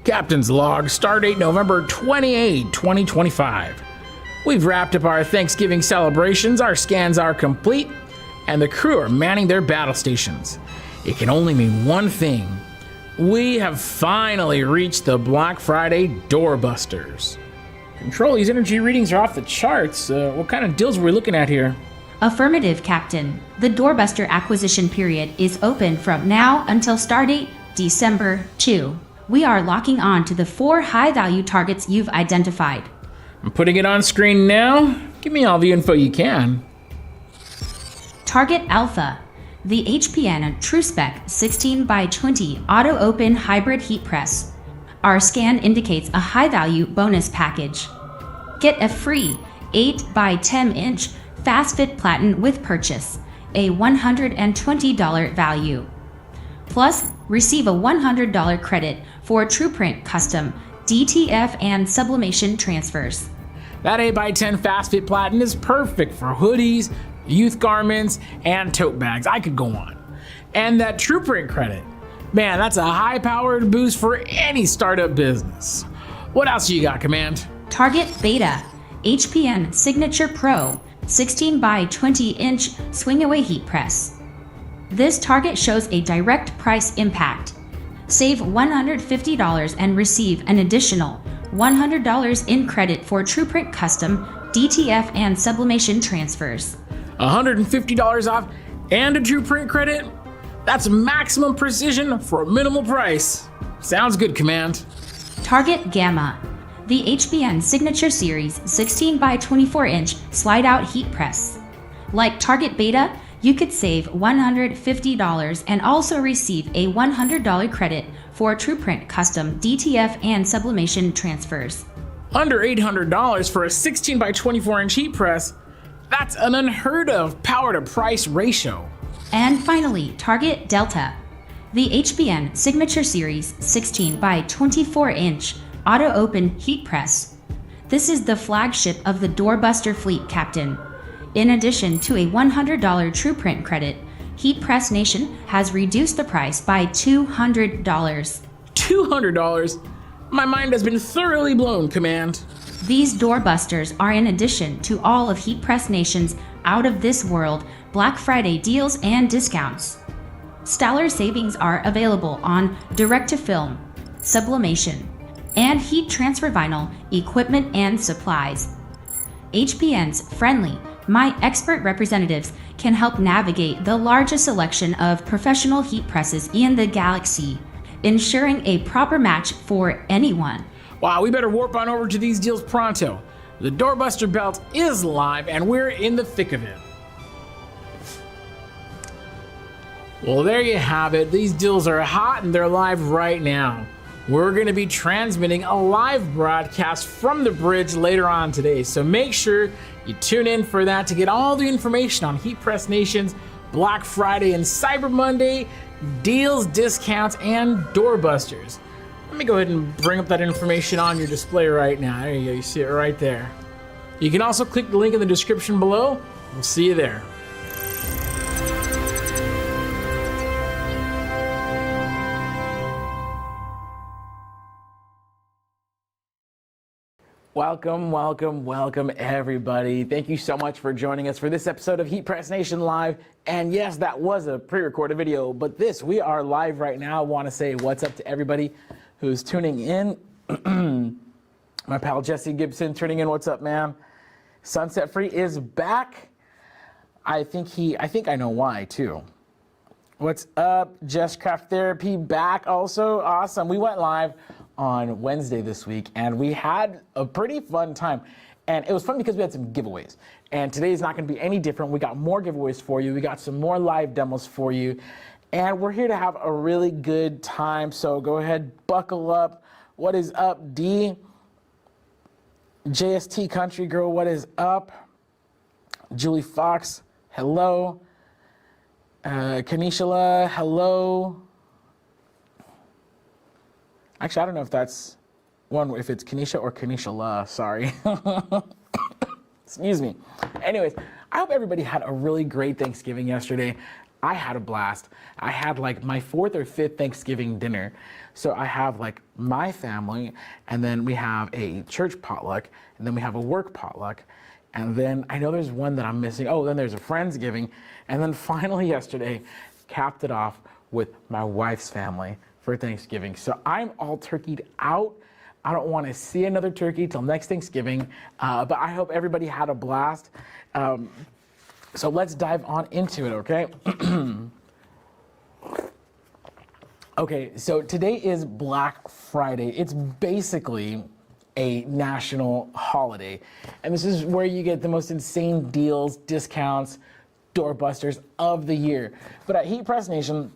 Captain's Log, Stardate November 28, 2025. We've wrapped up our Thanksgiving celebrations, our scans are complete, and the crew are manning their battle stations. It can only mean one thing. We have finally reached the Black Friday Doorbusters. Control, these energy readings are off the charts. What kind of deals are we looking at here? Affirmative, Captain. The Doorbuster acquisition period is open from now until Stardate December 2. We are locking on to the 4 high-value targets you've identified. I'm putting it on screen now. Give me all the info you can. Target Alpha. The HPN TrueSpec 16x20 auto-open hybrid heat press. Our scan indicates a high-value bonus package. Get a free 8x10-inch fast-fit platen with purchase, a $120 value. Plus, receive a $100 credit for TruePrint custom DTF and sublimation transfers. That 8x10 fast fit platen is perfect for hoodies, youth garments, and tote bags. I could go on. And that TruePrint credit, man, that's a high-powered boost for any startup business. What else you got, Command? Target Beta HPN Signature Pro 16x20-inch swing-away heat press. This target shows a direct price impact. Save $150 and receive an additional $100 in credit for TruePrint custom DTF and sublimation transfers. $150 off and a TruePrint credit? That's maximum precision for a minimal price. Sounds good, Command. Target Gamma. The HBN Signature Series 16x24-inch slide-out heat press. Like Target Beta, you could save $150 and also receive a $100 credit for TruePrint custom DTF and sublimation transfers. Under $800 for a 16x24-inch heat press? That's an unheard of power-to-price ratio. And finally, Target Delta. The HBN Signature Series 16x24-inch auto-open heat press. This is the flagship of the Doorbuster fleet, Captain. In addition to a $100 TruePrint credit, Heat Press Nation has reduced the price by $200. $200? My mind has been thoroughly blown, Command. These Doorbusters are in addition to all of Heat Press Nation's out-of-this-world Black Friday deals and discounts. Stellar savings are available on direct-to-film, sublimation, and heat transfer vinyl equipment and supplies. HPN's friendly, My Expert representatives can help navigate the largest selection of professional heat presses in the galaxy, ensuring a proper match for anyone. Wow, we better warp on over to these deals pronto. The Doorbuster belt is live and we're in the thick of it. Well, there you have it. These deals are hot and they're live right now. We're going to be transmitting a live broadcast from the bridge later on today, so make sure you tune in for that to get all the information on Heat Press Nation's Black Friday and Cyber Monday deals, discounts, and Doorbusters. Let me go ahead and bring up that information on your display right now. There you go, you see it right there. You can also click the link in the description below. We'll see you there. Welcome, everybody. Thank you so much for joining us for this episode of Heat Press Nation Live. And yes, that was a pre-recorded video, but we are live right now. I want to say what's up to everybody who's tuning in. My pal Jesse Gibson tuning in. What's up, man? Sunset Free is back. I think I know why too. What's up? Just Craft Therapy back also. Awesome. We went live on Wednesday this week and we had a pretty fun time. And it was fun because we had some giveaways. And today is not going to be any different. We got more giveaways for you. We got some more live demos for you. And we're here to have a really good time. So go ahead, buckle up. What is up, D? JST Country Girl, what is up? Julie Fox, hello. Kanishala, hello. Actually, I don't know if that's if it's Kanisha or Kanishala, sorry. Excuse me. Anyways, I hope everybody had a really great Thanksgiving yesterday. I had a blast. I had like my 4th or 5th Thanksgiving dinner. So I have like my family, and then we have a church potluck, and then we have a work potluck. And then I know there's one that I'm missing. Oh, then there's a Friendsgiving. And then finally yesterday, capped it off with my wife's family for Thanksgiving. So I'm all turkeyed out. I don't want to see another turkey till next Thanksgiving, but I hope everybody had a blast. So let's dive on into it, okay? Okay, so today is Black Friday. It's basically a national holiday, and this is where you get the most insane deals, discounts, doorbusters of the year. But at Heat Press Nation,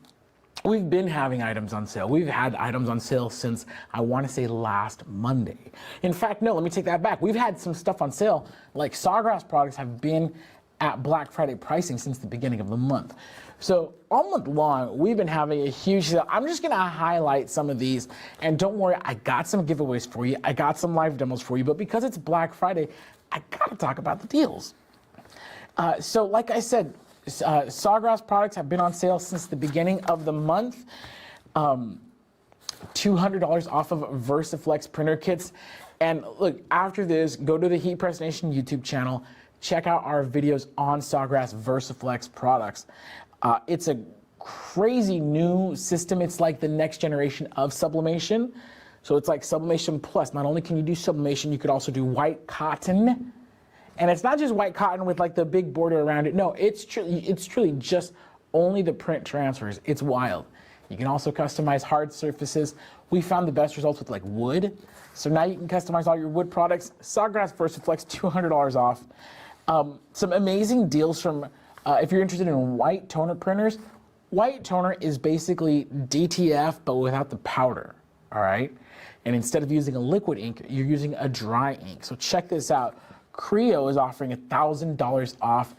we've been having items on sale. We've had items on sale since, I want to say, last Monday. In fact, no, let me take that back. We've had some stuff on sale, like Sawgrass products have been at Black Friday pricing since the beginning of the month. So all month long, we've been having a huge sale. I'm just gonna highlight some of these, and don't worry, I got some giveaways for you. I got some live demos for you, but because it's Black Friday, I gotta talk about the deals. So like I said, Sawgrass products have been on sale since the beginning of the month. $200 off of Versaflex printer kits. And look, after this, go to the Heat Press Nation YouTube channel, check out our videos on Sawgrass Versaflex products. It's a crazy new system. It's like the next generation of sublimation. So it's like sublimation plus. Not only can you do sublimation, you could also do white cotton. And it's not just white cotton with like the big border around it. No, it's truly just only the print transfers. It's wild. You can also customize hard surfaces. We found the best results with like wood. So now you can customize all your wood products. Sawgrass Versaflex, $200 off. Some amazing deals from, if you're interested in white toner printers. White toner is basically DTF, but without the powder, all right? And instead of using a liquid ink, you're using a dry ink. So check this out. Creo is offering $1,000 off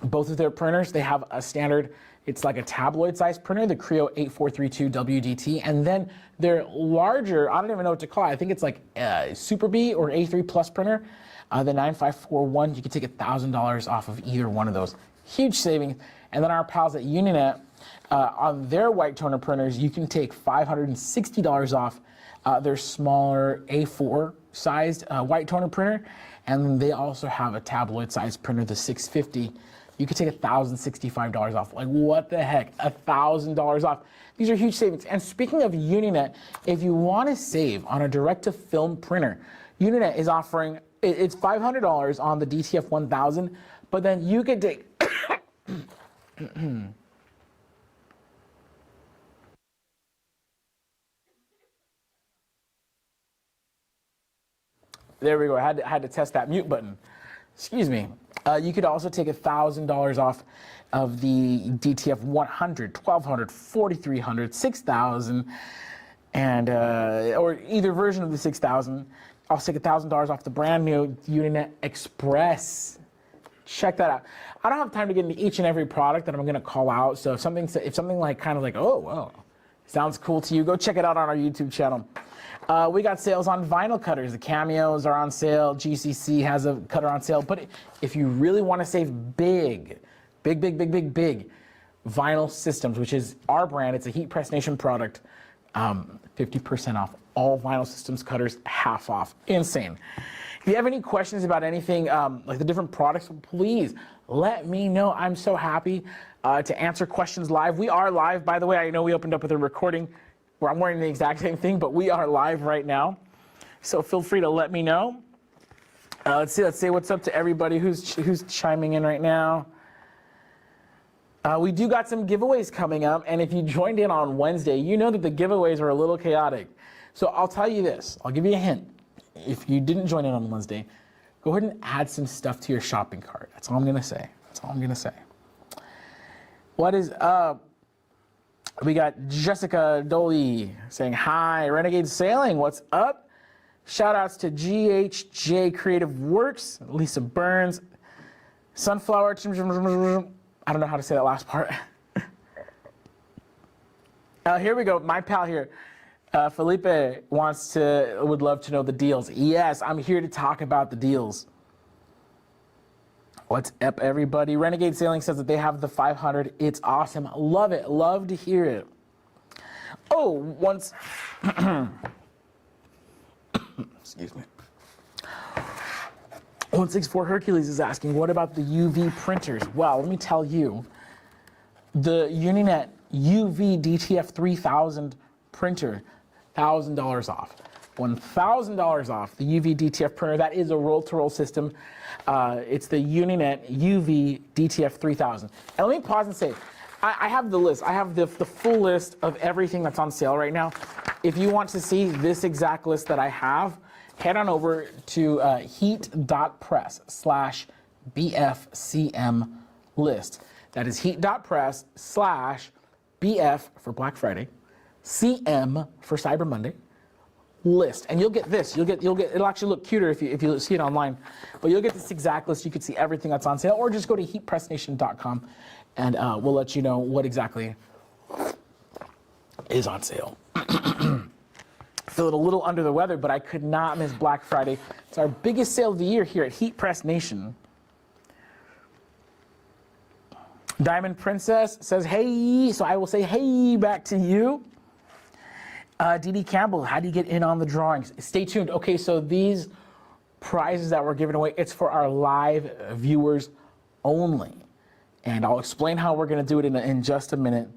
both of their printers. They have a standard, it's like a tabloid size printer, the Creo 8432 WDT, and then their larger, I don't even know what to call it, I think it's like Super B or A3 Plus printer, the 9541, you can take $1,000 off of either one of those. Huge savings. And then our pals at Uninet, on their white toner printers, you can take $560 off their smaller A4 sized white toner printer, and then they also have a tabloid sized printer, the 650. You could take $1,065 off. Like, what the heck? $1,000 off. These are huge savings. And speaking of Uninet, if you want to save on a direct-to-film printer, Uninet is offering, it's $500 on the DTF 1000, but then you could take there we go. I had to test that mute button. Excuse me. You could also take $1,000 off of the DTF 100, 1200, 4300, 6000, and or either version of the 6000. I'll take $1,000 off the brand new Uninet Express. Check that out. I don't have time to get into each and every product that I'm going to call out. So if something like kind of like, oh, well, sounds cool to you, go check it out on our YouTube channel. We got sales on vinyl cutters. The Cameos are on sale. GCC has a cutter on sale. But if you really want to save big vinyl systems, which is our brand, it's a Heat Press Nation product, 50% off. All vinyl systems cutters, half off. Insane. If you have any questions about anything, like the different products, please let me know. I'm so happy to answer questions live. We are live, by the way. I know we opened up with a recording where I'm wearing the exact same thing, but we are live right now. So feel free to let me know. Let's say what's up to everybody who's chiming in right now. We do got some giveaways coming up, and if you joined in on Wednesday, you know that the giveaways are a little chaotic. So I'll tell you this, I'll give you a hint. If you didn't join in on Wednesday, go ahead and add some stuff to your shopping cart. That's all I'm gonna say. That's all I'm gonna say. What is up? We got Jessica Doley saying, hi, Renegade Sailing, what's up? Shout outs to GHJ Creative Works, Lisa Burns, Sunflower, I don't know how to say that last part. Here we go, my pal here. Felipe would love to know the deals. Yes, I'm here to talk about the deals. What's up, everybody? Renegade Sailing says that they have the 500. It's awesome. Love it. Love to hear it. Oh, once... Excuse me. 164 Hercules is asking, what about the UV printers? Well, let me tell you, the Uninet UV DTF 3000 printer, $1,000 off. $1,000 off the UV DTF printer. That is a roll-to-roll system. It's the Uninet UV DTF 3000. And let me pause and say, I have the list. I have the full list of everything that's on sale right now. If you want to see this exact list that I have, head on over to heat.press/BFCM list. That is heat.press/BF for Black Friday, CM for Cyber Monday, list. And you'll get this. It'll actually look cuter if you see it online. But you'll get this exact list. You can see everything that's on sale, or just go to heatpressnation.com and we'll let you know what exactly is on sale. Feeling a little under the weather, but I could not miss Black Friday. It's our biggest sale of the year here at Heat Press Nation. Diamond Princess says, hey, so I will say, hey, back to you. DD Campbell, how do you get in on the drawings? Stay tuned. Okay, so these prizes that we're giving away, it's for our live viewers only. And I'll explain how we're going to do it in just a minute.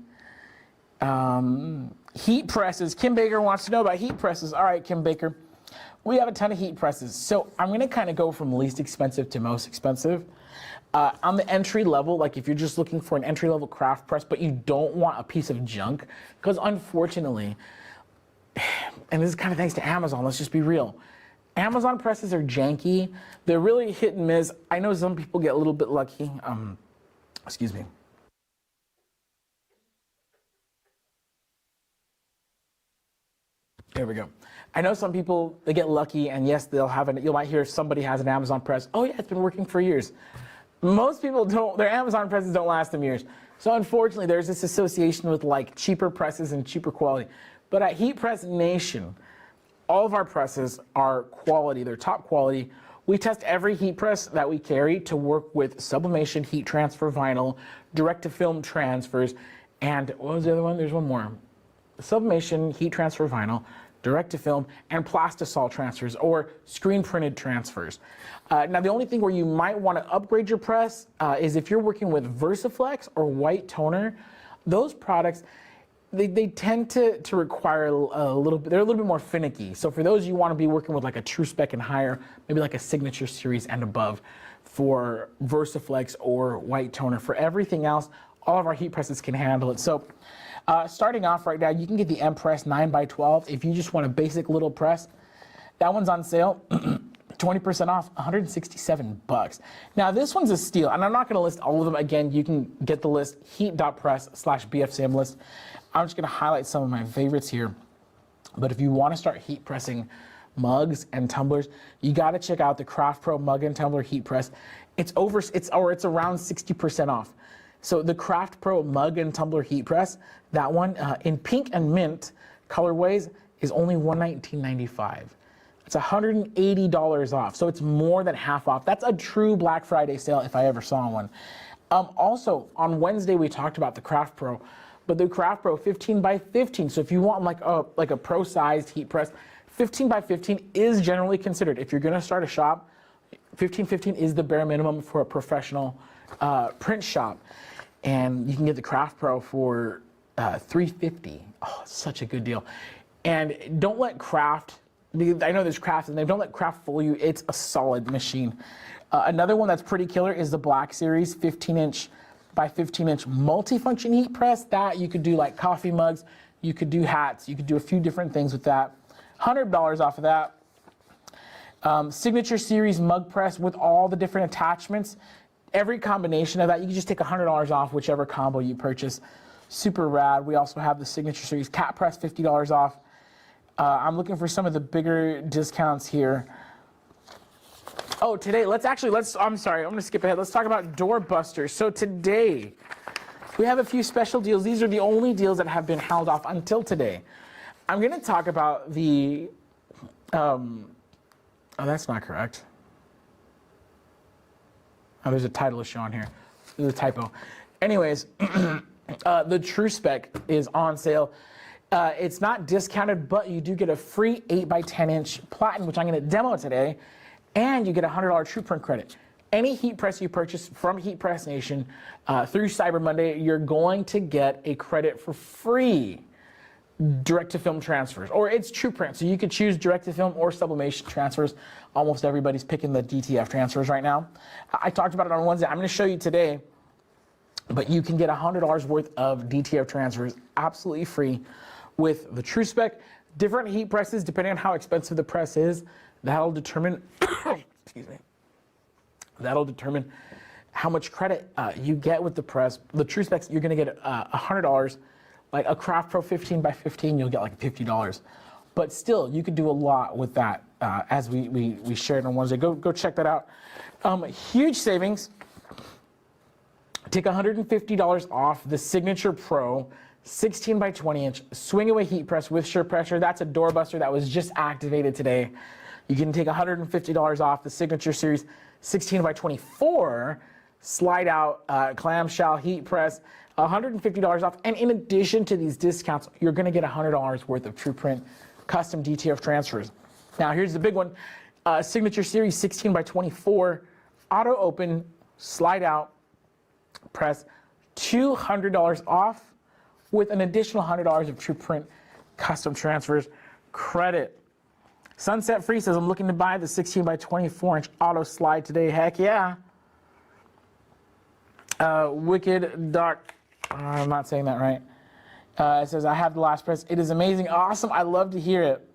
Heat presses. Kim Baker wants to know about heat presses. All right, Kim Baker. We have a ton of heat presses. So I'm going to kind of go from least expensive to most expensive. On the entry level, like if you're just looking for an entry level craft press, but you don't want a piece of junk, because unfortunately, and this is kind of thanks to Amazon, let's just be real. Amazon presses are janky. They're really hit and miss. I know some people get a little bit lucky. Excuse me. There we go. I know some people, they get lucky, and yes, they'll have you might hear somebody has an Amazon press. Oh yeah, it's been working for years. Most people don't, their Amazon presses don't last them years. So unfortunately, there's this association with like cheaper presses and cheaper quality. But at Heat Press Nation, all of our presses are quality, they're top quality. We test every heat press that we carry to work with sublimation, heat transfer vinyl, direct-to-film transfers, and what was the other one? There's one more. Sublimation, heat transfer vinyl, direct-to-film, and plastisol transfers, or screen-printed transfers. Now, the only thing where you might want to upgrade your press is if you're working with Versaflex or white toner. Those products, they tend to require a little bit, they're a little bit more finicky. So for those you want to be working with like a true spec and higher, maybe like a signature series and above for Versaflex or white toner. For everything else, all of our heat presses can handle it. So starting off right now, you can get the M-Press 9x12 if you just want a basic little press. That one's on sale, 20% off, $167. Now this one's a steal, and I'm not gonna list all of them. Again, you can get the list, heat.press/BFCM list. I'm just gonna highlight some of my favorites here. But if you wanna start heat pressing mugs and tumblers, you gotta check out the Craft Pro Mug and Tumbler Heat Press. It's around 60% off. So the Craft Pro Mug and Tumbler Heat Press, that one in pink and mint colorways is only $119.95. It's $180 off, so it's more than half off. That's a true Black Friday sale if I ever saw one. Also, on Wednesday we talked about the Craft Pro, but the Craft Pro 15x15. So if you want like a pro-sized heat press, 15x15 is generally considered. If you're gonna start a shop, 15x15 is the bare minimum for a professional print shop. And you can get the Craft Pro for $350. Oh, such a good deal. And don't let craft, I know there's craft in there, don't let craft fool you. It's a solid machine. Another one that's pretty killer is the Black Series 15-inch by 15-inch multifunction heat press. That you could do like coffee mugs, you could do hats, you could do a few different things with that. $100 off of that. Signature Series mug press with all the different attachments. Every combination of that, you can just take $100 off whichever combo you purchase. Super rad. We also have the Signature Series cat press, $50 off. I'm looking for some of the bigger discounts here. Oh, today, I'm sorry, I'm gonna skip ahead. Let's talk about Doorbusters. So today, we have a few special deals. These are the only deals that have been held off until today. I'm gonna talk about the, oh, that's not correct. Oh, there's a title issue on here. There's a typo. Anyways, the True Spec is on sale. It's not discounted, but you do get a free 8x10-inch platen, which I'm going to demo today, and you get a $100 TruePrint credit. Any heat press you purchase from Heat Press Nation through Cyber Monday, you're going to get a credit for free direct-to-film transfers, or it's TruePrint. So you could choose direct-to-film or sublimation transfers. Almost everybody's picking the DTF transfers right now. I talked about it on Wednesday. I'm going to show you today, but you can get $100 worth of DTF transfers absolutely free with the True Spec. Different heat presses, depending on how expensive the press is, that'll determine, excuse me, that'll determine how much credit you get with the press. The True Specs, you're going to get $100. Like a Craft Pro 15x15, you'll get like $50. But still, you could do a lot with that, as we shared on Wednesday. Go check that out. Huge savings. Take $150 off the Signature Pro 16x20-inch swing away heat press with shear pressure. That's a doorbuster that was just activated today. You can take $150 off the Signature Series 16x24 slide out clamshell heat press. $150 off, and in addition to these discounts, you're going to get $100 worth of TruePrint custom DTF transfers. Now, here's the big one: Signature Series 16x24 auto open slide out press, $200 off, with an additional $100 of TruePrint custom transfers credit. Sunset Free says, I'm looking to buy the 16x24-inch auto slide today. Heck yeah. Wicked Dark, I'm not saying that right. It says, I have the last press. It is amazing. Awesome. I love to hear it.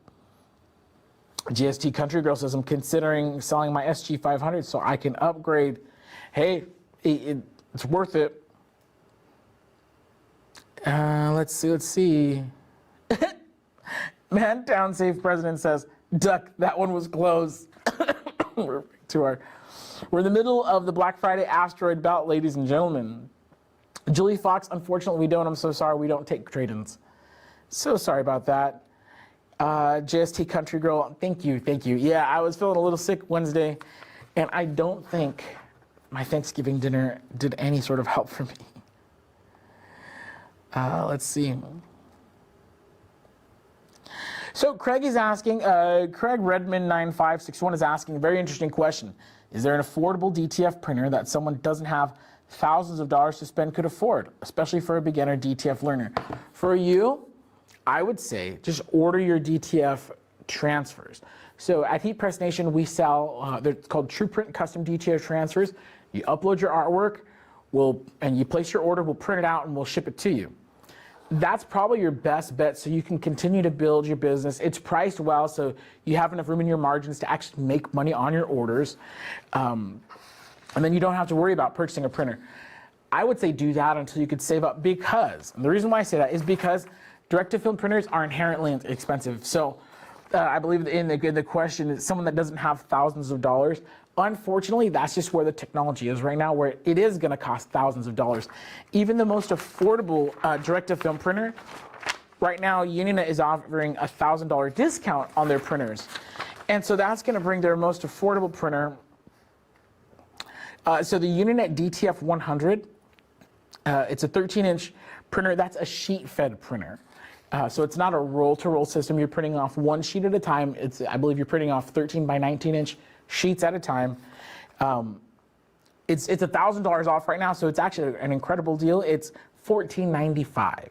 GST Country Girl says, I'm considering selling my SG500 so I can upgrade. Hey, it's worth it. Let's see. Man Town Safe President says, Duck, that one was close. We're in the middle of the Black Friday asteroid belt, ladies and gentlemen. Julie Fox, unfortunately we don't. I'm so sorry, we don't take trade-ins. So sorry about that. JST Country Girl, thank you. Yeah, I was feeling a little sick Wednesday, and I don't think my Thanksgiving dinner did any sort of help for me. Let's see. So Craig is asking, Craig Redmond 9561 is asking a very interesting question. Is there an affordable DTF printer that someone doesn't have thousands of dollars to spend could afford, especially for a beginner DTF learner? For you, I would say just order your DTF transfers. So at Heat Press Nation, we sell, they're called TruePrint Custom DTF transfers. You upload your artwork, and you place your order, we'll print it out and we'll ship it to you. That's probably your best bet so you can continue to build your business. It's priced well, so you have enough room in your margins to actually make money on your orders. And then you don't have to worry about purchasing a printer. I would say do that until you could save up, because, and the reason why I say that is because direct-to-film printers are inherently expensive. So I believe in the question is someone that doesn't have thousands of dollars. Unfortunately, that's just where the technology is right now, where it is going to cost thousands of dollars. Even the most affordable direct-to-film printer, right now, Unionet is offering a $1,000 discount on their printers. And so that's going to bring their most affordable printer. So the Unionet DTF 100, it's a 13-inch printer. That's a sheet-fed printer. So it's not a roll-to-roll system. You're printing off one sheet at a time. I believe you're printing off 13 by 19-inch sheets at a time. It's $1,000 off right now, so it's actually an incredible deal. It's $1,495,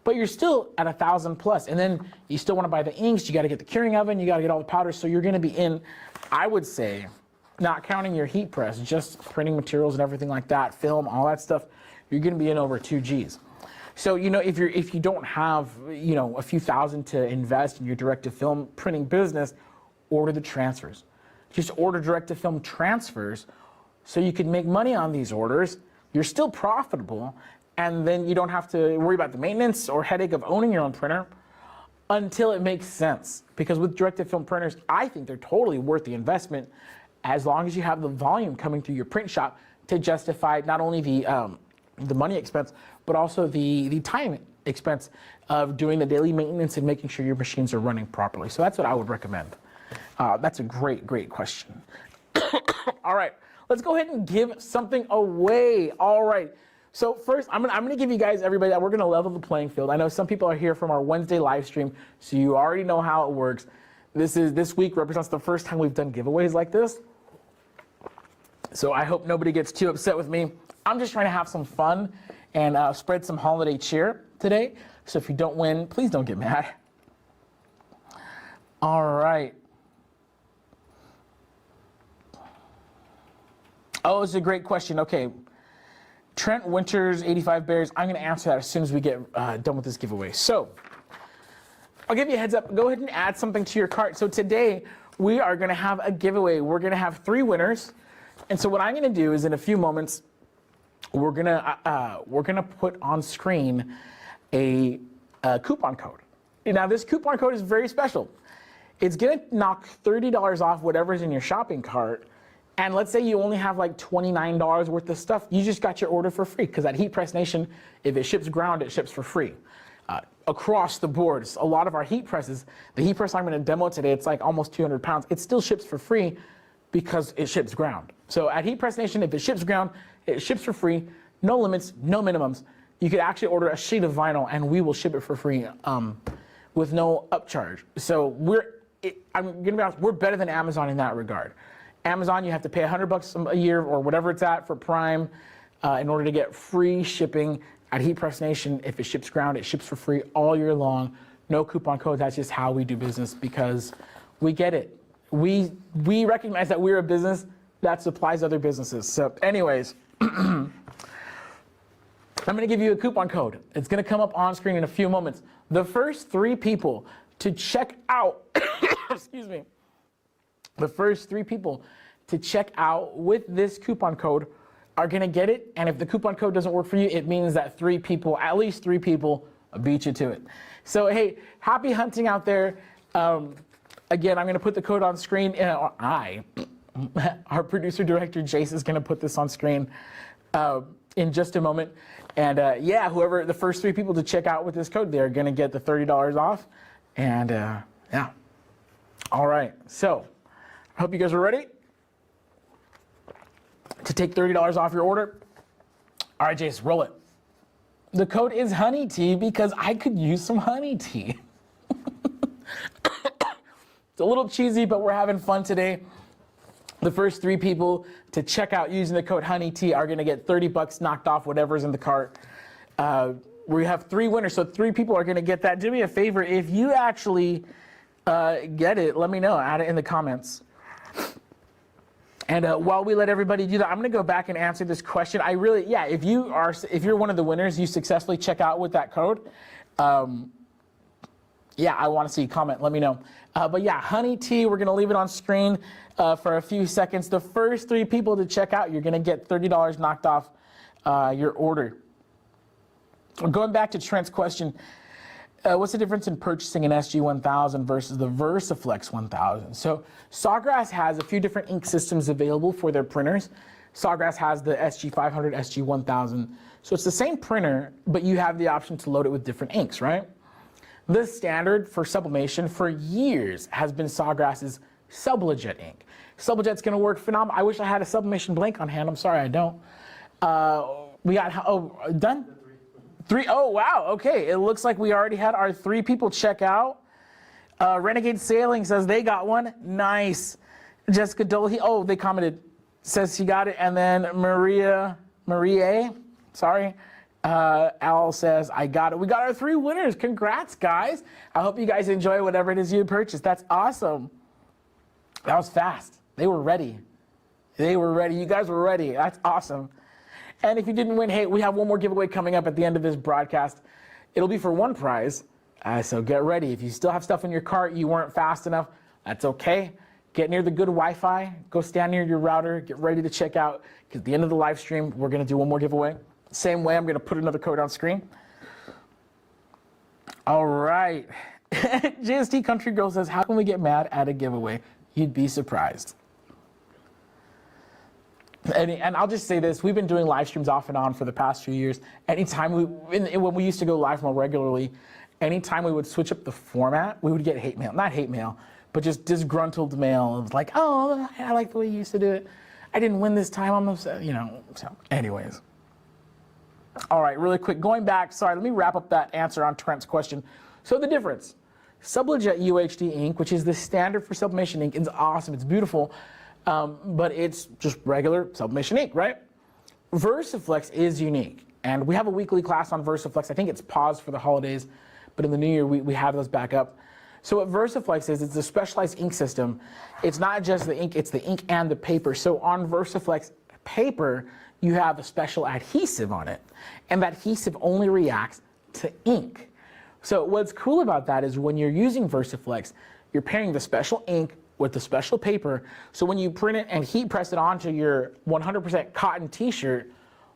but you're still at $1,000 plus. And then you still want to buy the inks. You got to get the curing oven. You got to get all the powders. So you're going to be in, I would say, not counting your heat press, just printing materials and everything like that, film, all that stuff. You're going to be in over 2 G's. So, if you don't have, a few thousand to invest in your direct-to-film printing business, order the transfers. Just order direct-to-film transfers so you can make money on these orders. You're still profitable, and then you don't have to worry about the maintenance or headache of owning your own printer until it makes sense. Because with direct-to-film printers, I think they're totally worth the investment as long as you have the volume coming through your print shop to justify not only the money expense, but also the time expense of doing the daily maintenance and making sure your machines are running properly. So that's what I would recommend. That's a great question. All right, let's go ahead and give something away. All right. So first, I'm gonna give you guys, everybody, that we're gonna level the playing field. I know some people are here from our Wednesday live stream, so you already know how it works. This week represents the first time we've done giveaways like this. So I hope nobody gets too upset with me. I'm just trying to have some fun and spread some holiday cheer today. So if you don't win, please don't get mad. All right. Oh, it's a great question. Okay. Trent Winters, 85 Bears. I'm going to answer that as soon as we get done with this giveaway. So I'll give you a heads up. Go ahead and add something to your cart. So today we are going to have a giveaway. We're going to have 3 winners. And so what I'm going to do is in a few moments, we're going to put on screen a coupon code. Now this coupon code is very special. It's going to knock $30 off whatever's in your shopping cart. And let's say you only have like $29 worth of stuff, you just got your order for free. Because at Heat Press Nation, if it ships ground, it ships for free. Across the board, a lot of our heat presses, the heat press I'm going to demo today, it's like almost 200 pounds. It still ships for free because it ships ground. So at Heat Press Nation, if it ships ground, it ships for free, no limits, no minimums. You could actually order a sheet of vinyl and we will ship it for free with no upcharge. So I'm going to be honest, we're better than Amazon in that regard. Amazon, you have to pay $100 a year or whatever it's at for Prime in order to get free shipping. At Heat Press Nation, if it ships ground, it ships for free all year long. No coupon code. That's just how we do business because we get it. We recognize that we're a business that supplies other businesses. So anyways, I'm going to give you a coupon code. It's going to come up on screen in a few moments. The first 3 people to check out, excuse me, the first 3 people to check out with this coupon code are going to get it. And if the coupon code doesn't work for you, it means that 3 people, at least 3 people, beat you to it. So, hey, happy hunting out there. Again, I'm going to put the code on screen. Our producer director, Jace, is going to put this on screen in just a moment. And yeah, whoever, the first 3 people to check out with this code, they're going to get the $30 off. And yeah. All right. So I hope you guys are ready to take $30 off your order. All right, Jace, roll it. The code is honey tea because I could use some honey tea. It's a little cheesy, but we're having fun today. The first 3 people to check out using the code honey tea are going to get $30 knocked off whatever's in the cart. We have 3 winners, so 3 people are going to get that. Do me a favor, if you actually get it, let me know. Add it in the comments. And while we let everybody do that, I'm going to go back and answer this question. If you're one of the winners, you successfully check out with that code. Yeah, I want to see a comment. Let me know. But yeah, honey tea, we're going to leave it on screen for a few seconds. The first 3 people to check out, you're going to get $30 knocked off your order. Going back to Trent's question, what's the difference in purchasing an SG-1000 versus the Versaflex 1000? So Sawgrass has a few different ink systems available for their printers. Sawgrass has the SG-500, SG-1000. So it's the same printer, but you have the option to load it with different inks, right? The standard for sublimation for years has been Sawgrass's Sublijet ink. Sublijet's going to work phenomenal. I wish I had a sublimation blank on hand. I'm sorry, I don't. We got, done? 3, oh wow, okay. It looks like we already had our 3 people check out. Renegade Sailing says they got one. Nice. Jessica Dole, they commented, says she got it. And then Marie, sorry. Al says, I got it. We got our 3 winners. Congrats, guys. I hope you guys enjoy whatever it is you purchased. That's awesome. That was fast. They were ready. They were ready. You guys were ready. That's awesome. And if you didn't win, hey, we have one more giveaway coming up at the end of this broadcast. It'll be for 1 prize. So get ready. If you still have stuff in your cart, you weren't fast enough, that's okay. Get near the good Wi-Fi. Go stand near your router. Get ready to check out. Because at the end of the live stream, we're going to do one more giveaway. Same way, I'm going to put another code on screen. All right. JST Country Girl says, how can we get mad at a giveaway? You'd be surprised. And I'll just say this, we've been doing live streams off and on for the past few years. Anytime when we used to go live more regularly, anytime we would switch up the format, we would get hate mail. Not hate mail, but just disgruntled male. It was like, oh, I like the way you used to do it. I didn't win this time. I'm upset, you know. So, anyways. All right, really quick, going back. Sorry, let me wrap up that answer on Trent's question. So the difference. Sublijet UHD ink, which is the standard for sublimation ink, is awesome. It's beautiful, but it's just regular sublimation ink, right? Versaflex is unique, and we have a weekly class on Versaflex. I think it's paused for the holidays, but in the new year we have those back up. So what Versaflex is, it's a specialized ink system. It's not just the ink, it's the ink and the paper. So on Versaflex paper, you have a special adhesive on it, and that adhesive only reacts to ink. So what's cool about that is when you're using Versaflex, you're pairing the special ink with the special paper. So when you print it and heat press it onto your 100% cotton t-shirt,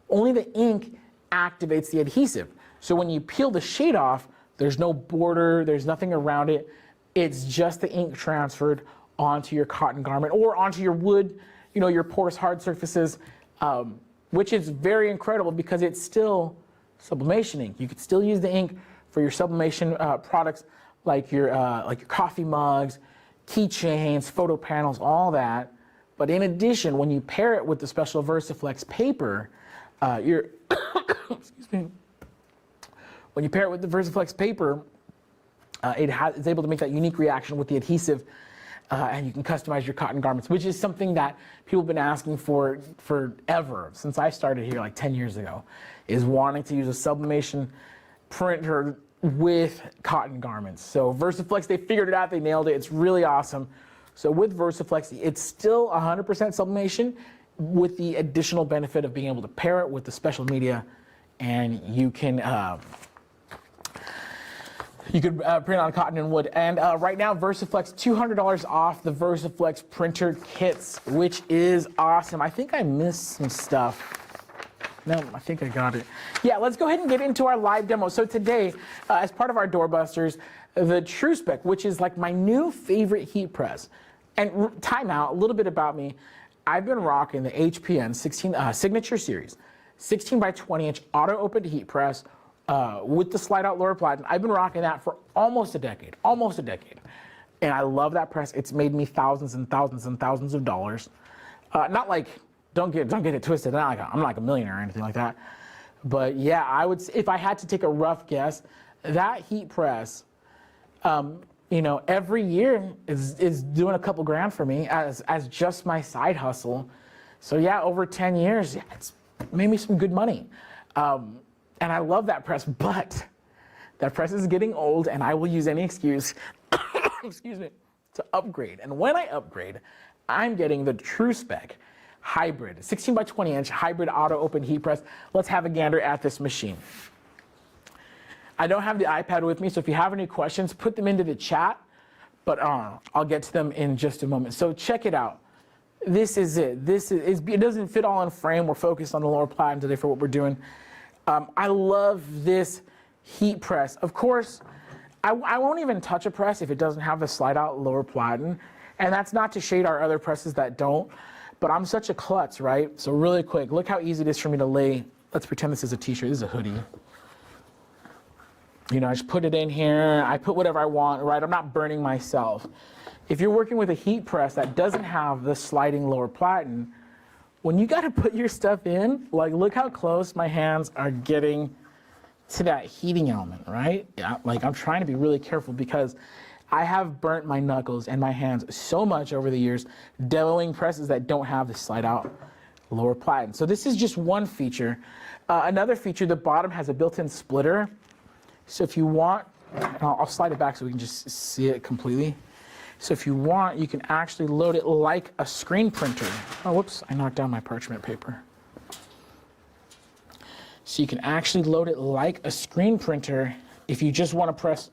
only the ink activates the adhesive. So when you peel the sheet off, there's no border, there's nothing around it. It's just the ink transferred onto your cotton garment or onto your wood, you know, your porous hard surfaces, which is very incredible because it's still sublimation ink. You could still use the ink for your sublimation products like your coffee mugs, keychains, photo panels, all that. But in addition, when you pair it with the special Versaflex paper, excuse me. When you pair it with the Versaflex paper, it's able to make that unique reaction with the adhesive, and you can customize your cotton garments, which is something that people have been asking for forever, since I started here like 10 years ago, is wanting to use a sublimation printer with cotton garments. So Versaflex, they figured it out, they nailed it, it's really awesome. So with Versaflex, it's still 100% sublimation with the additional benefit of being able to pair it with the special media, and you can print on cotton and wood. And right now, Versaflex, $200 off the Versaflex printer kits, which is awesome. I think I missed some stuff. No, I think I got it. Yeah, let's go ahead and get into our live demo. So today, as part of our Doorbusters, the TrueSpec, which is like my new favorite heat press. And time out, a little bit about me. I've been rocking the HPN 16 Signature Series, 16 by 20 inch auto opened heat press with the slide out lower platen. I've been rocking that for almost a decade. And I love that press. It's made me thousands and thousands and thousands of dollars. Not like, don't get it twisted. I'm not like a millionaire or anything like that. But yeah, I would, if I had to take a rough guess, that heat press, you know, every year is doing a couple grand for me as just my side hustle. So yeah, over 10 years, yeah, it's made me some good money. And I love that press, but that press is getting old and I will use any excuse, excuse me, to upgrade. And when I upgrade, I'm getting the TrueSpec hybrid, 16 by 20 inch hybrid auto open heat press. Let's have a gander at this machine. I don't have the iPad with me, so if you have any questions, put them into the chat, but I'll get to them in just a moment. So check it out. This is it. It doesn't fit all in frame. We're focused on the lower platen today for what we're doing. I love this heat press. Of course, I won't even touch a press if it doesn't have the slide out lower platen. And that's not to shade our other presses that don't, but I'm such a klutz, right? So really quick, look how easy it is for me to lay. Let's pretend this is a t-shirt. This is a hoodie. You know, I just put it in here. I put whatever I want, right? I'm not burning myself. If you're working with a heat press that doesn't have the sliding lower platen, when you got to put your stuff in, like look how close my hands are getting to that heating element, right? Yeah, like I'm trying to be really careful because I have burnt my knuckles and my hands so much over the years demoing presses that don't have the slide out lower platen. So this is just one feature. Another feature, the bottom has a built-in splitter. So if you want, I'll slide it back so we can just see it completely. So if you want, you can actually load it like a screen printer. Oh, whoops, I knocked down my parchment paper. So you can actually load it like a screen printer if you just want to press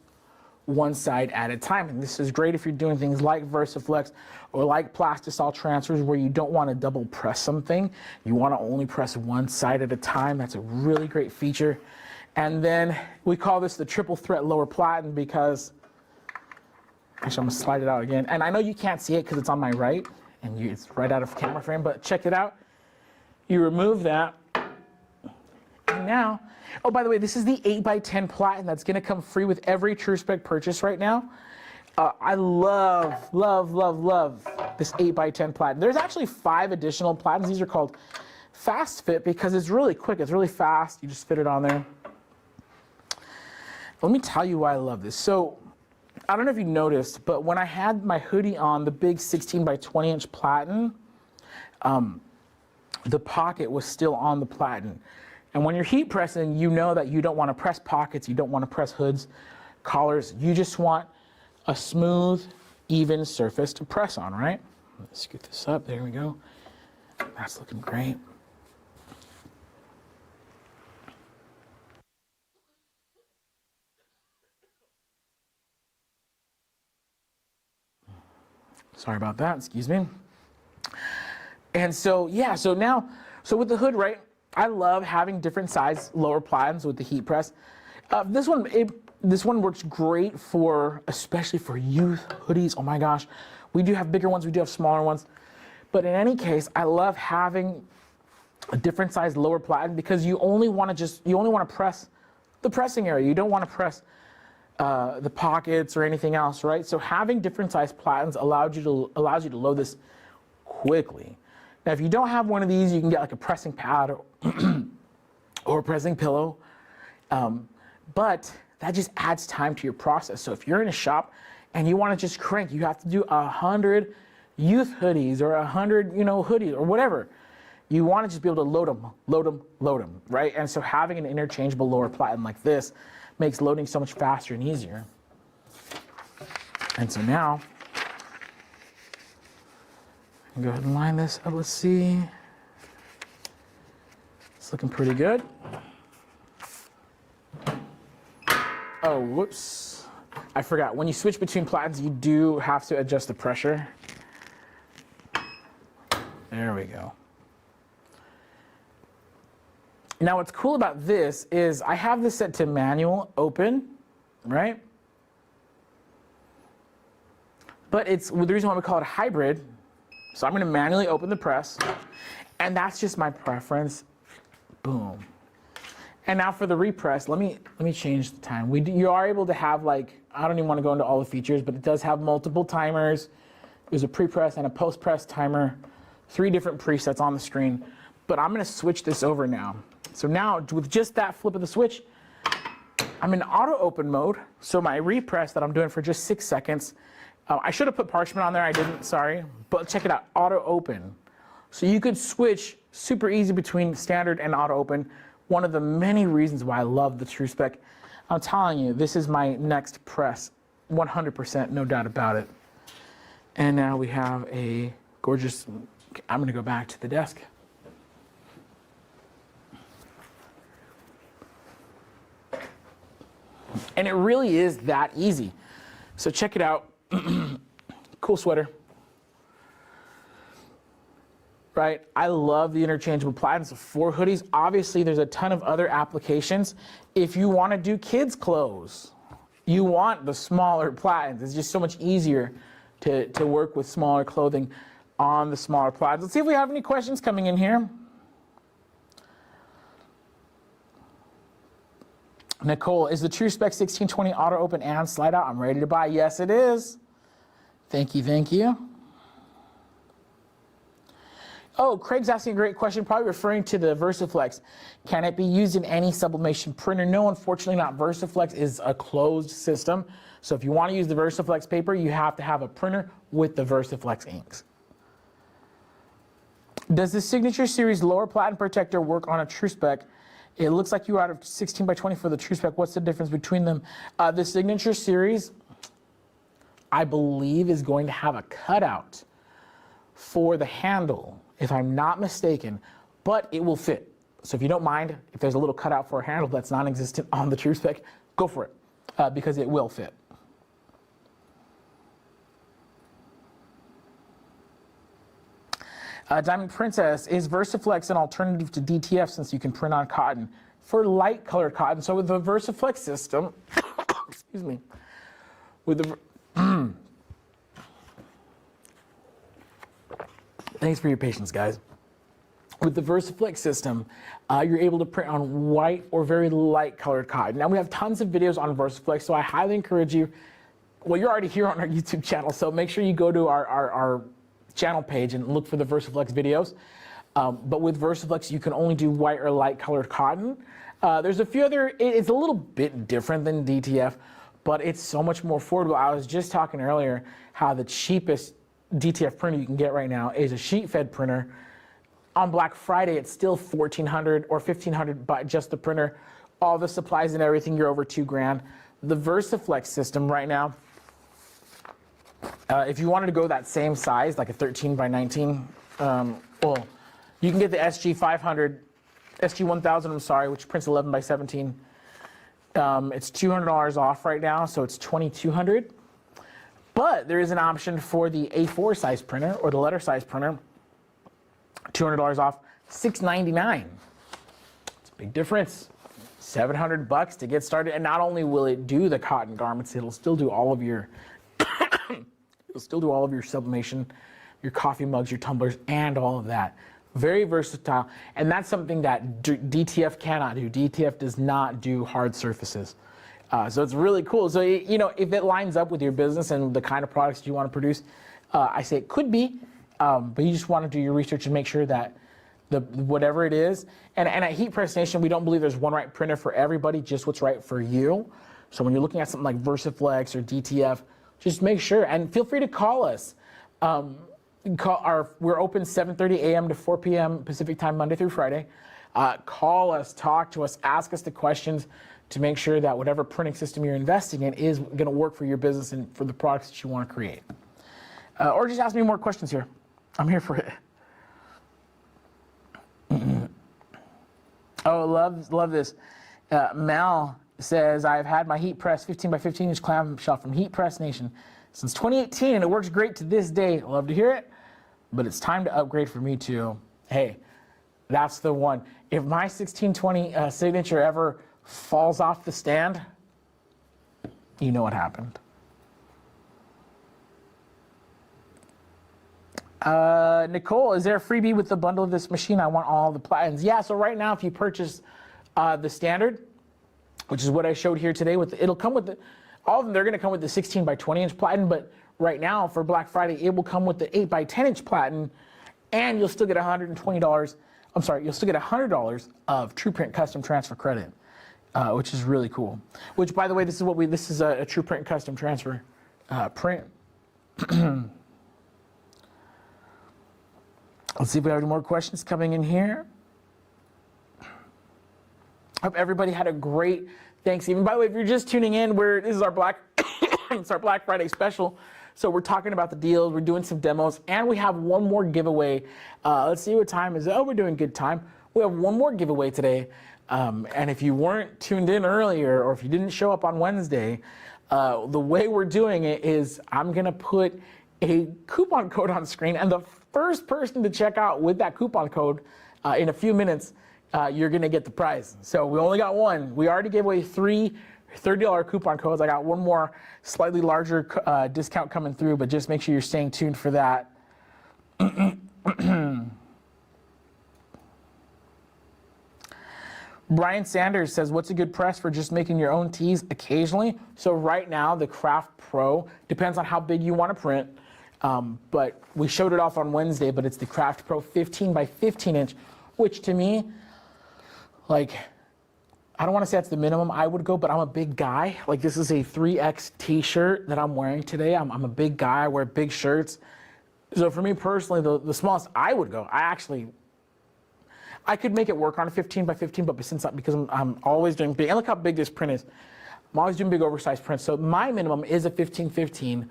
one side at a time. And this is great if you're doing things like Versaflex or like plastisol transfers where you don't want to double press something. You want to only press one side at a time. That's a really great feature. And then we call this the triple threat lower platen because, actually I'm gonna slide it out again. And I know you can't see it because it's on my right and it's right out of camera frame, but check it out. You remove that. And now, oh, by the way, this is the 8x10 platen that's gonna come free with every TrueSpec purchase right now. I love this 8x10 platen. There's actually 5 additional platens. These are called fast fit because it's really quick. It's really fast. You just fit it on there. Let me tell you why I love this. So I don't know if you noticed, but when I had my hoodie on, the big 16x20-inch platen, the pocket was still on the platen. And when you're heat pressing, you know that you don't want to press pockets, you don't want to press hoods, collars. You just want a smooth, even surface to press on, right? Let's scoot this up. There we go. That's looking great. Sorry about that, excuse me. And so, yeah, so with the hood, right, I love having different size lower platens with the heat press. This one works great for, especially for youth hoodies. Oh my gosh, we do have bigger ones, we do have smaller ones. But in any case, I love having a different size lower platen because you only want to press the pressing area. You don't want to press the pockets or anything else, right? So having different size platens allows you to load this quickly. Now, if you don't have one of these, you can get like a pressing pad or a pressing pillow, but that just adds time to your process. So if you're in a shop and you want to just crank, you have to do 100 youth hoodies or 100, hoodies or whatever. You want to just be able to load them, right? And so having an interchangeable lower platen like this makes loading so much faster and easier. And so now, go ahead and line this up. Let's see. It's looking pretty good. Oh, whoops. I forgot. When you switch between platens, you do have to adjust the pressure. There we go. Now what's cool about this is I have this set to manual open, right? But it's the reason why we call it a hybrid. So I'm going to manually open the press, and that's just my preference. Boom. And now for the repress, let me change the time. You are able to have, like, I don't even want to go into all the features, but it does have multiple timers. There's a pre-press and a post-press timer, 3 different presets on the screen. But I'm going to switch this over now. So now, with just that flip of the switch, I'm in auto open mode. So my repress that I'm doing for just 6 seconds, I should have put parchment on there, I didn't, sorry. But check it out, auto open. So you could switch super easy between standard and auto open. One of the many reasons why I love the TrueSpec. I'm telling you, this is my next press, 100%, no doubt about it. And now we have a gorgeous, I'm gonna go back to the desk. And it really is that easy. So check it out. Cool sweater. Right? I love the interchangeable platens for hoodies. Obviously, there's a ton of other applications. If you want to do kids' clothes, you want the smaller platens. It's just so much easier to work with smaller clothing on the smaller platens. Let's see if we have any questions coming in here. Nicole, is the TrueSpec 1620 auto open and slide out? I'm ready to buy. Yes, it is. Thank you, thank you. Oh, Craig's asking a great question, probably referring to the Versaflex. Can it be used in any sublimation printer? No, unfortunately not. Versaflex is a closed system. So if you want to use the Versaflex paper, you have to have a printer with the Versaflex inks. Does the Signature Series lower platen protector work on a TrueSpec? It looks like you are out of 16x20 for the TrueSpec. What's the difference between them? The Signature Series, I believe, is going to have a cutout for the handle, if I'm not mistaken, but it will fit. So if you don't mind, if there's a little cutout for a handle that's non-existent on the TrueSpec, go for it, because it will fit. Diamond Princess, is Versaflex an alternative to DTF since you can print on cotton? For light colored cotton, so with the Versaflex system, excuse me, with the, thanks for your patience, guys. With the Versaflex system, you're able to print on white or very light colored cotton. Now we have tons of videos on Versaflex, so I highly encourage you, well, you're already here on our YouTube channel, so make sure you go to our channel page and look for the Versaflex videos. But with Versaflex, you can only do white or light colored cotton. There's a few other, it's a little bit different than DTF, but it's so much more affordable. I was just talking earlier how the cheapest DTF printer you can get right now is a sheet fed printer. On Black Friday, it's still $1,400 or $1,500 by just the printer. All the supplies and everything, you're over $2,000. The Versaflex system right now, if you wanted to go that same size, like a 13 by 19, well, you can get the SG1000, I'm sorry, which prints 11 by 17. It's $200 off right now, so it's $2,200. But there is an option for the A4 size printer or the letter size printer, $200 off, $699. It's a big difference. $700 to get started, and not only will it do the cotton garments, it'll still do all of your sublimation, your coffee mugs, your tumblers, and all of that. Very versatile, and that's something that DTF cannot do. DTF does not do hard surfaces. So it's really cool. So, you know, if it lines up with your business and the kind of products you want to produce, I say it could be, but you just want to do your research and make sure that whatever it is, and at Heat Press Nation, we don't believe there's one right printer for everybody, just what's right for you. So when you're looking at something like Versaflex or DTF, just make sure, and feel free to call us. We're open 7:30 a.m. to 4 p.m. Pacific time, Monday through Friday. Call us, talk to us, ask us the questions to make sure that whatever printing system you're investing in is going to work for your business and for the products that you want to create. Or just ask me more questions here. I'm here for it. Oh, love this. Mel says, I've had my Heat Press 15 by 15 inch clamshell from Heat Press Nation since 2018, and it works great to this day. Love to hear it, but it's time to upgrade for me too. Hey, that's the one. If my 1620 signature ever falls off the stand, you know what happened. Nicole, is there a freebie with the bundle of this machine? I want all the platins. Yeah, so right now, if you purchase the standard, which is what I showed here today, it'll come with all of them. They're going to come with the 16 by 20 inch platen, but right now for Black Friday, it will come with the 8 by 10 inch platen, and you'll still get $120. I'm sorry, you'll still get $100 of TruePrint custom transfer credit, which is really cool. Which, by the way, this is a TruePrint custom transfer print. Let's see if we have any more questions coming in here. Hope everybody had a great Thanksgiving. By the way, if you're just tuning in, this is our it's our Black Friday special. So we're talking about the deals, we're doing some demos, and we have one more giveaway. Let's see what time is it. Oh, we're doing good time. We have one more giveaway today. And if you weren't tuned in earlier, or if you didn't show up on Wednesday, the way we're doing it is I'm gonna put a coupon code on screen, and the first person to check out with that coupon code in a few minutes, you're gonna get the prize. So we only got one. We already gave away 3 $30 coupon codes. I got one more slightly larger discount coming through, but just make sure you're staying tuned for that. Brian Sanders says, what's a good press for just making your own tees occasionally? So right now, the Craft Pro, depends on how big you want to print, but we showed it off on Wednesday, but it's the Craft Pro 15 by 15 inch, which to me, like, I don't want to say that's the minimum I would go, but I'm a big guy. Like, this is a 3X t-shirt that I'm wearing today. I'm a big guy, I wear big shirts. So for me personally, the smallest I would go, I could make it work on a 15 by 15, but because I'm always doing big, and look how big this print is. I'm always doing big oversized prints. So my minimum is a 15-15.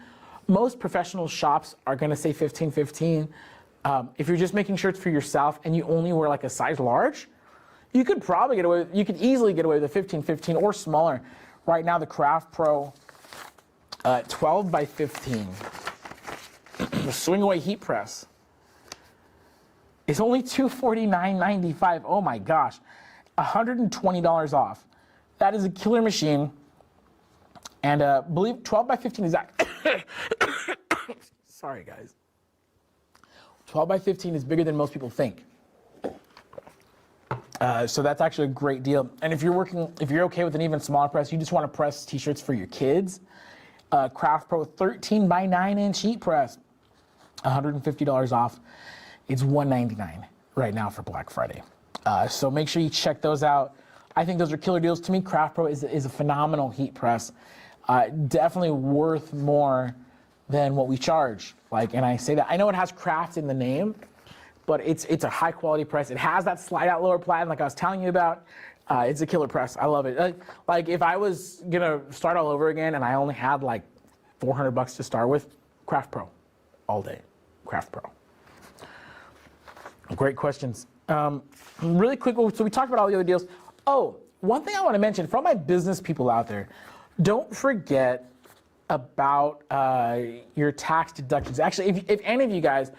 Most professional shops are gonna say 15-15. If you're just making shirts for yourself and you only wear like a size large, you could easily get away with a 15-15 or smaller. Right now, the Craft Pro 12 by 15, the swing away heat press, is only $249.95. Oh my gosh, $120 off. That is a killer machine. And believe 12 by 15 is that. Sorry guys. 12 by 15 is bigger than most people think. So that's actually a great deal. And if you're okay with an even smaller press, you just want to press t-shirts for your kids, Craft Pro 13 by 9 inch heat press, $150 off. It's $199 right now for Black Friday. So make sure you check those out. I think those are killer deals. To me, Craft Pro is a phenomenal heat press. Definitely worth more than what we charge. And I say that, I know it has craft in the name, but it's a high quality press. It has that slide out lower plat like I was telling you about. It's a killer press. I love it. Like if I was gonna start all over again and I only had like $400 to start with, Craft Pro, all day, Craft Pro. Great questions. Really quick, so we talked about all the other deals. Oh, one thing I want to mention for all my business people out there, don't forget about your tax deductions. Actually, if any of you guys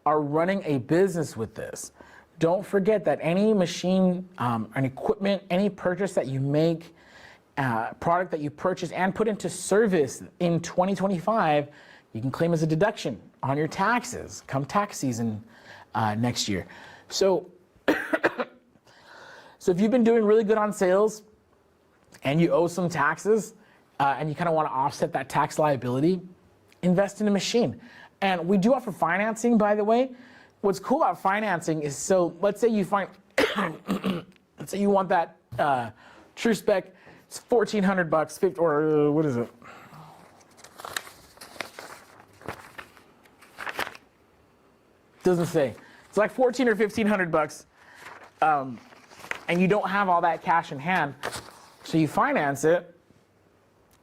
are running a business with this, don't forget that any machine, an equipment, any purchase that you make, product that you purchase and put into service in 2025, you can claim as a deduction on your taxes come tax season next year. So, so if you've been doing really good on sales and you owe some taxes and you kind of want to offset that tax liability, invest in a machine. And we do offer financing, by the way. What's cool about financing is, so let's say you find, let's say you want that True Spec, it's $1,400, 50, or what is it? Doesn't say. It's like $1,400 or $1,500, and you don't have all that cash in hand, so you finance it,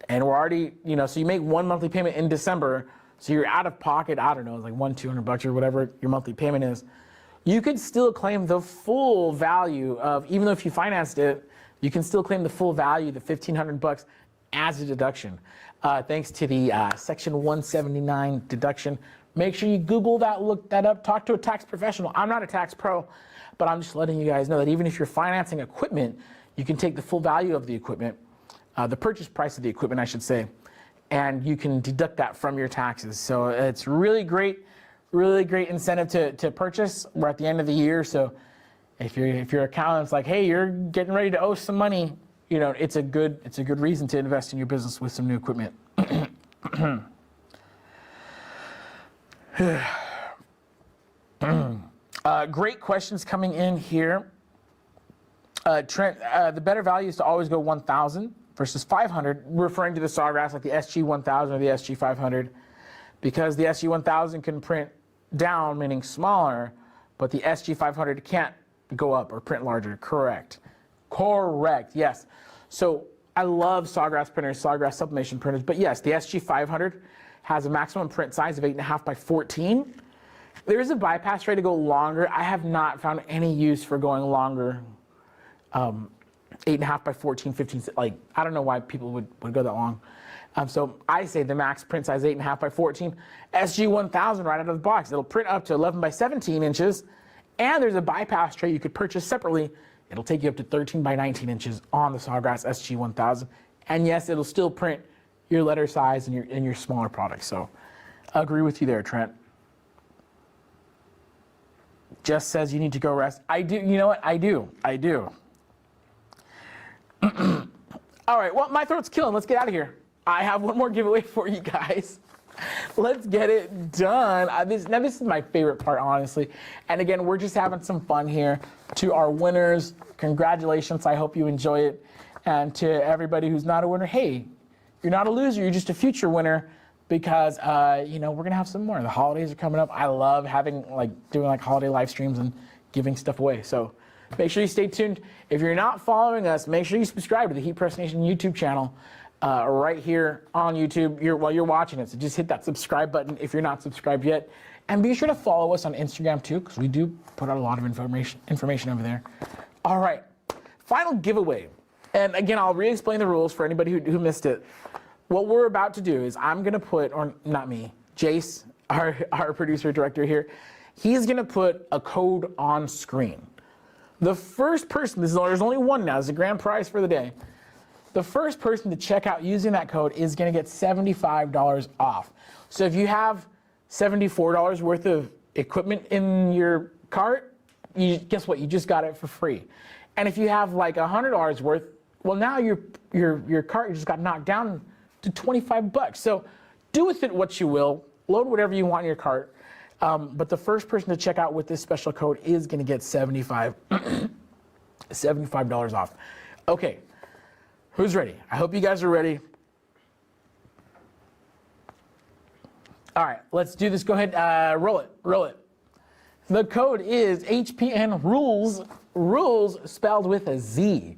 and we're already, so you make one monthly payment in December. So you're out of pocket, I don't know, it's like $200 or whatever your monthly payment is. You could still claim the full value of, even though if you financed it, you can still claim the full value, the $1,500 as a deduction, thanks to the Section 179 deduction. Make sure you Google that, look that up, talk to a tax professional. I'm not a tax pro, but I'm just letting you guys know that even if you're financing equipment, you can take the full value of the equipment, the purchase price of the equipment, I should say, and you can deduct that from your taxes. So it's really great incentive to purchase. We're at the end of the year, so if your accountant's like, hey, you're getting ready to owe some money, it's a good reason to invest in your business with some new equipment. Great questions coming in here. Trent, the better value is to always go 1,000 versus 500, referring to the Sawgrass like the SG1000 or the SG500, because the SG1000 can print down, meaning smaller, but the SG500 can't go up or print larger. Correct, yes. So I love Sawgrass printers, Sawgrass sublimation printers, but yes, the SG500 has a maximum print size of 8.5 by 14. There is a bypass rate to go longer. I have not found any use for going longer. 8.5 by 14, 15, I don't know why people would go that long. So I say the max print size 8.5 by 14. SG1000 right out of the box. It'll print up to 11 by 17 inches. And there's a bypass tray you could purchase separately. It'll take you up to 13 by 19 inches on the Sawgrass SG1000. And yes, it'll still print your letter size and your smaller products. So I agree with you there, Trent. Just says you need to go rest. I do, you know what? I do. All right, well, my throat's killing. Let's get out of here. I have one more giveaway for you guys. Let's get it done. Now, this is my favorite part, honestly. And again, we're just having some fun here. To our winners, congratulations. I hope you enjoy it. And to everybody who's not a winner, hey, you're not a loser. You're just a future winner, because we're gonna have some more. The holidays are coming up. I love having doing holiday live streams and giving stuff away. So make sure you stay tuned. If you're not following us, make sure you subscribe to the Heat Press Nation YouTube channel right here on YouTube while you're watching it. So just hit that subscribe button if you're not subscribed yet. And be sure to follow us on Instagram too, because we do put out a lot of information over there. All right, final giveaway. And again, I'll re-explain the rules for anybody who missed it. What we're about to do is I'm gonna put, or not me, Jace, our producer director here, he's gonna put a code on screen. The first person, there's only one now, it's the grand prize for the day. The first person to check out using that code is gonna get $75 off. So if you have $74 worth of equipment in your cart, guess what, you just got it for free. And if you have $100 worth, well, now your cart just got knocked down to 25 bucks. So do with it what you will. Load whatever you want in your cart. But the first person to check out with this special code is going to get $75 off. Okay, who's ready? I hope you guys are ready. All right, let's do this. Go ahead, roll it. The code is HPN rules spelled with a Z.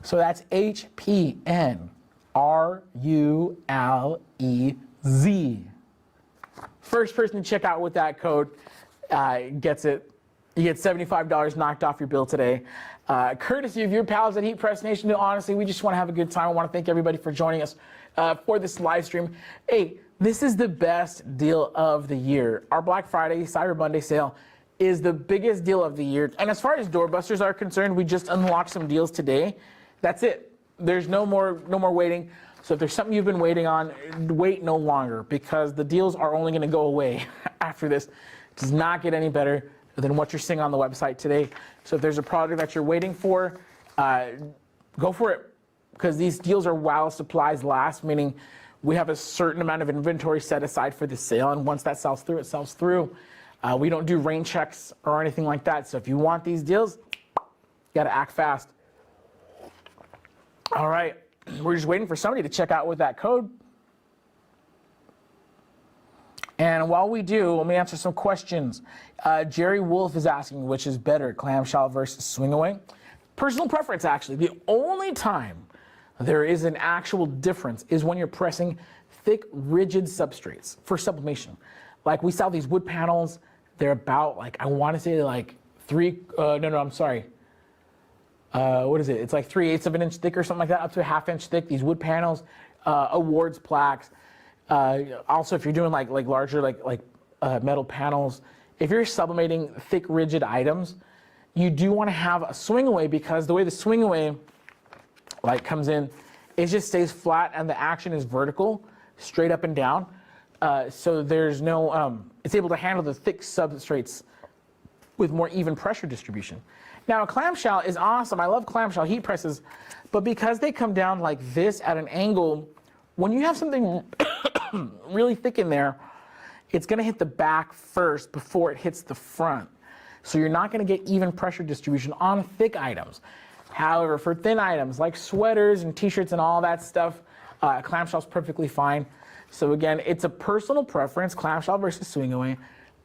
So that's HPN RULEZ. First person to check out with that code gets it. You get $75 knocked off your bill today. Courtesy of your pals at Heat Press Nation. Honestly, we just want to have a good time. I want to thank everybody for joining us for this live stream. Hey, this is the best deal of the year. Our Black Friday, Cyber Monday sale is the biggest deal of the year. And as far as doorbusters are concerned, we just unlocked some deals today. That's it. There's no more waiting. So if there's something you've been waiting on, wait no longer, because the deals are only going to go away after this. It does not get any better than what you're seeing on the website today. So if there's a product that you're waiting for, go for it, because these deals are while supplies last, meaning we have a certain amount of inventory set aside for the sale, and once that sells through, it sells through. We don't do rain checks or anything like that. So if you want these deals, you got to act fast. All right, we're just waiting for somebody to check out with that code. And while we do, let me answer some questions. Jerry Wolf is asking, which is better, clamshell versus swing away? Personal preference, actually. The only time there is an actual difference is when you're pressing thick, rigid substrates for sublimation. Like we sell these wood panels, they're about like, I want to say like what is it? It's like 3/8 of an inch thick or something like that, up to a 1/2 inch thick, these wood panels, awards plaques. Also, if you're doing like larger metal panels, if you're sublimating thick, rigid items, you do want to have a swing away, because the way the swing away light comes in, it just stays flat and the action is vertical, straight up and down. So there's no, it's able to handle the thick substrates with more even pressure distribution. Now a clamshell is awesome. I love clamshell heat presses, but because they come down like this at an angle, when you have something really thick in there, it's going to hit the back first before it hits the front. So you're not going to get even pressure distribution on thick items. However, for thin items like sweaters and t-shirts and all that stuff, clamshell is perfectly fine. So again, it's a personal preference, clamshell versus swing away,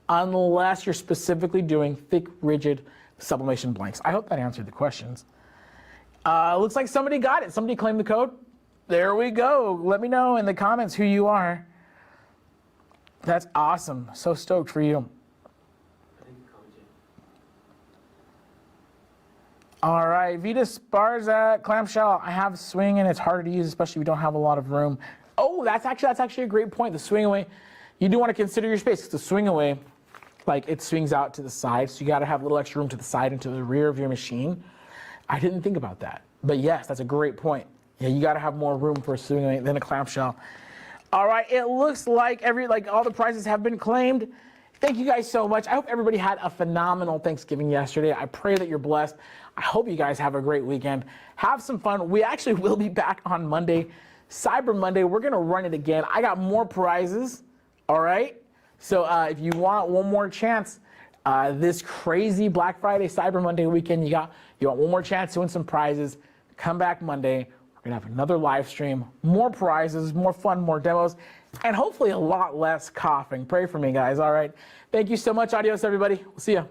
unless you're specifically doing thick, rigid sublimation blanks. I hope that answered the questions. Looks like somebody got it. Somebody claimed the code. There we go. Let me know in the comments who you are. That's awesome. So stoked for you. All right, Vita Sparza, clamshell. I have swing and it's harder to use, especially if you don't have a lot of room. Oh, that's actually a great point. The swing away, you do want to consider your space, because the swing away, like it swings out to the side, so you got to have a little extra room to the side and to the rear of your machine. I didn't think about that, but yes, that's a great point. Yeah, you got to have more room for a swing away than a clamshell. All right, it looks like all the prizes have been claimed. Thank you guys so much. I hope everybody had a phenomenal Thanksgiving yesterday. I pray that you're blessed. I hope you guys have a great weekend. Have some fun. We actually will be back on Monday, Cyber Monday. We're going to run it again. I got more prizes, all right? So if you want one more chance, this crazy Black Friday, Cyber Monday weekend, you want one more chance to win some prizes, come back Monday. We're going to have another live stream, more prizes, more fun, more demos, and hopefully a lot less coughing. Pray for me, guys, all right? Thank you so much. Adios, everybody. We'll see ya.